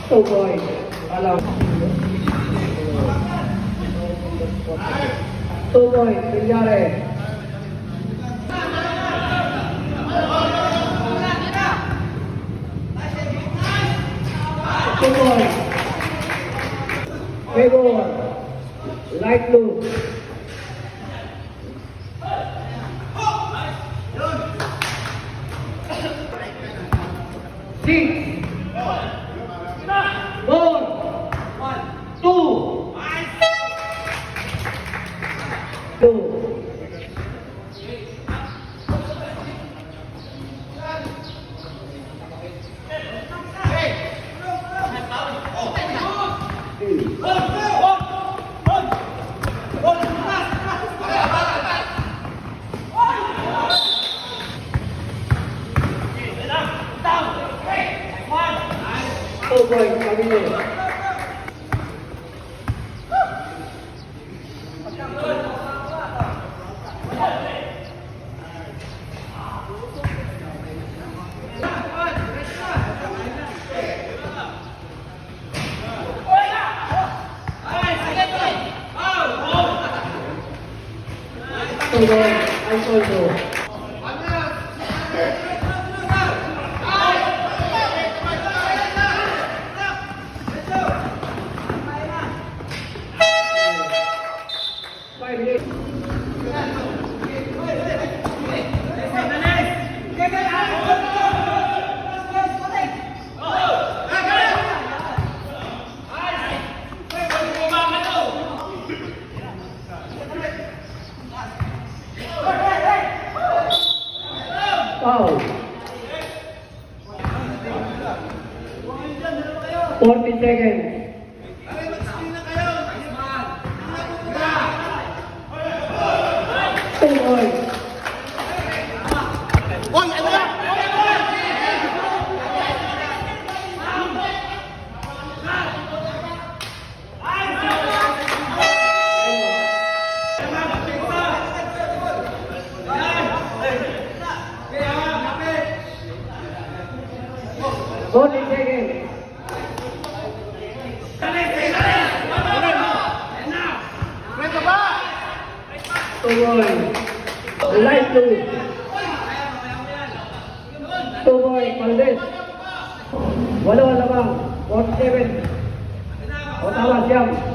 Tuboy. Alam. Tuboy. Pinyare. Tuboy. Favor. Light blue. Six. Four. Two. Two. Oh boy, Camilo. Oh boy, Alfonso. Foul. 40 seconds. Two boys. Hoy, ano yan? Forty seconds. Kwento ba? Two boys. Light blue. Two boys, Valdez. Walo, labang. 47. O tama, siyam.